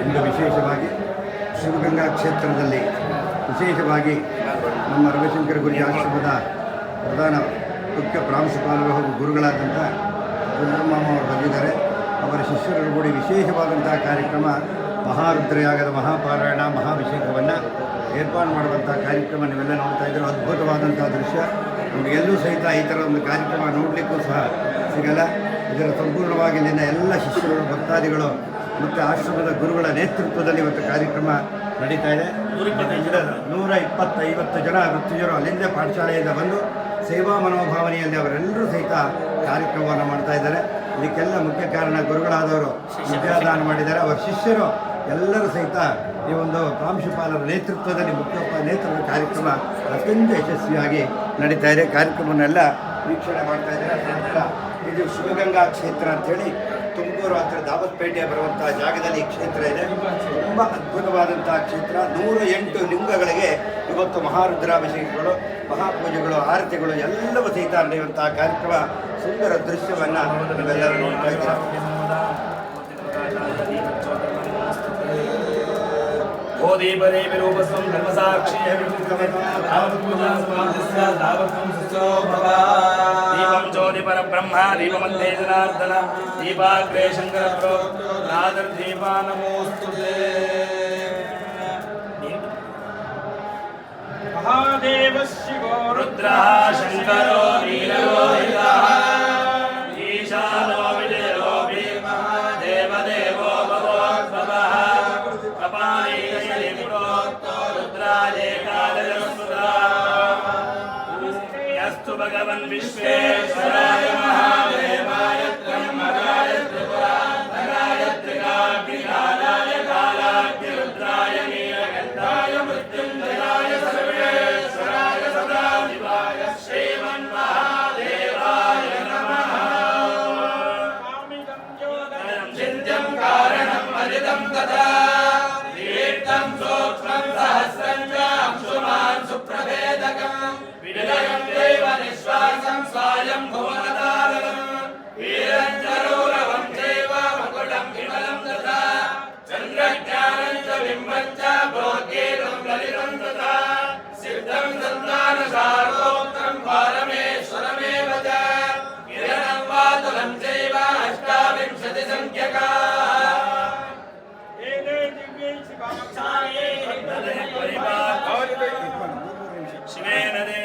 ಇಂದು ವಿಶೇಷವಾಗಿ ಶಿವಗಂಗಾ ಕ್ಷೇತ್ರದಲ್ಲಿ ವಿಶೇಷವಾಗಿ ನಮ್ಮ ರವಿಶಂಕರ ಗುರಿ ಆಶ್ರಮದ ಪ್ರಧಾನ ಮುಖ್ಯ ಪ್ರಾಂಶುಪಾಲರು ಹಾಗೂ ಗುರುಗಳಾದಂಥ ಚಂದ್ರಮಾಮ ಅವರು ಬಂದಿದ್ದಾರೆ. ಅವರ ಶಿಷ್ಯರೊಳಗೂಡಿ ವಿಶೇಷವಾದಂಥ ಕಾರ್ಯಕ್ರಮ ಮಹಾರುದ್ರಯಾಗದ ಮಹಾಪಾರಾಯಣ ಮಹಾಭಿಷೇಕವನ್ನು ಏರ್ಪಾಡು ಮಾಡುವಂಥ ಕಾರ್ಯಕ್ರಮ ನೀವೆಲ್ಲ ನೋಡ್ತಾ ಇದ್ದೀರೋ ಅದ್ಭುತವಾದಂಥ ದೃಶ್ಯ. ನಮಗೆಲ್ಲೂ ಸಹಿತ ಈ ಥರ ಒಂದು ಕಾರ್ಯಕ್ರಮ ನೋಡಲಿಕ್ಕೂ ಸಹ ಸಿಗಲ್ಲ. ಇದರ ಸಂಪೂರ್ಣವಾಗಿ ಇಲ್ಲಿನ ಎಲ್ಲ ಶಿಷ್ಯರು ಭಕ್ತಾದಿಗಳು ಮತ್ತು ಆಶ್ರಮದ ಗುರುಗಳ ನೇತೃತ್ವದಲ್ಲಿ ಇವತ್ತು ಕಾರ್ಯಕ್ರಮ ನಡೀತಾ ಇದೆ. 120-150 ಜನ ವೃತ್ತಿಜರು ಅಲ್ಲಿಂದ ಪಾಠಶಾಲೆಯಿಂದ ಬಂದು ಸೇವಾ ಮನೋಭಾವನೆಯಲ್ಲಿ ಅವರೆಲ್ಲರೂ ಸಹಿತ ಕಾರ್ಯಕ್ರಮವನ್ನು ಮಾಡ್ತಾ ಇದ್ದಾರೆ. ಇದಕ್ಕೆಲ್ಲ ಮುಖ್ಯ ಕಾರಣ ಗುರುಗಳಾದವರು ವಿದ್ಯಾದಾನ ಮಾಡಿದ್ದಾರೆ. ಅವರ ಶಿಷ್ಯರು ಎಲ್ಲರೂ ಸಹಿತ ಈ ಒಂದು ಪ್ರಾಂಶುಪಾಲರ ನೇತೃತ್ವದಲ್ಲಿ ನೇತೃತ್ವದ ಕಾರ್ಯಕ್ರಮ ಅತ್ಯಂತ ಯಶಸ್ವಿಯಾಗಿ ನಡೀತಾ ಇದೆ. ಕಾರ್ಯಕ್ರಮವನ್ನೆಲ್ಲ ವೀಕ್ಷಣೆ ಮಾಡ್ತಾ ಇದ್ದಾರೆ. ಇದು ಶಿವಗಂಗಾ ಕ್ಷೇತ್ರ ಅಂಥೇಳಿ ತುಮಕೂರು ಹತ್ತಿರ ದಾವತ್ಪೇಟೆ ಬರುವಂಥ ಜಾಗದಲ್ಲಿ ಈ ಕ್ಷೇತ್ರ ಇದೆ. ತುಂಬ ಅದ್ಭುತವಾದಂಥ ಕ್ಷೇತ್ರ. 108 ಲಿಂಗಗಳಿಗೆ ಇವತ್ತು ಮಹಾರುದ್ರಾಭಿಷೇಕಗಳು, ಮಹಾಪೂಜೆಗಳು, ಆರತಿಗಳು ಎಲ್ಲವೂ ಸಹಿತ ನಡೆಯುವಂಥ ಕಾರ್ಯಕ್ರಮ. ಸುಂದರ ದೃಶ್ಯವನ್ನು ನೀವೆಲ್ಲರೂ ನೋಡ್ತಾ ಇದ್ದೀರಾ. ದೀಪದೇವಿರೂಪಸ್ವಂ ಧರ್ಮಸಾಕ್ಷಿ ದೀಪಂ ಜ್ಯೋತಿ ಪರಬ್ರಹ್ಮ ದೀಪಮಧ್ಯೆ ಜನಾರ್ದನ ದೀಪಾಗ್ರೇ ಶಂಕರ ಪ್ರೋ ನಾದರ್ದೀಪ ನಮೋಸ್ತುತೇ. ಮಹಾದೇವ ಶಿವೋ ರುದ್ರಃ ಶಂಕರೋ ನೀಲಲೋಹಿತಃ ಈಶಾನೋ ವಿಜಯೋ ಭೀಮಃ ದೇವದೇವೋ ಭಗೋದ್ಭವಃ ಯಸ್ತು ಭಗವನ್ ವಿಶ್ವೇಶ್ವರಾಯ ಮಹಾದೇವಾಯ ತ್ರ್ಯಂಬಕಾಯ ತ್ರಿಪುರಾಂತಕಾಯ ತ್ರಿಕಾಗ್ನಿಕಾಲಾಯ ಕಾಲಾಗ್ನಿರುದ್ರಾಯ ನೀಲಕಂಠಾಯ ಮೃತ್ಯುಂಜಯಾಯ ಸರ್ವೇಶ್ವರಾಯ ಸದಾಶಿವಾಯ ಶ್ರೀಮನ್ಮಹಾದೇವಾಯ ನಮಃ. ಚಿಂತ್ಯಂ ಕಾರಣಂ ಅಜಿತಂ ತಥಾ तीर्थं सूक्ष्मं सहस्रं च अंशुमान् सुप्रभेदकं विनिलयं देव निःश्वासं स्वायं भुवनतारकं वीरं च रौरवं चैव मकुटं विमलं तथा चन्द्रज्ञानं च बिम्बं च भोगीरं ललितं तथा सिद्धं सन्तानसारोक्तं पारमेश्वरमेव च किरणं वातुलं चैव 28 संख्यका शिवेन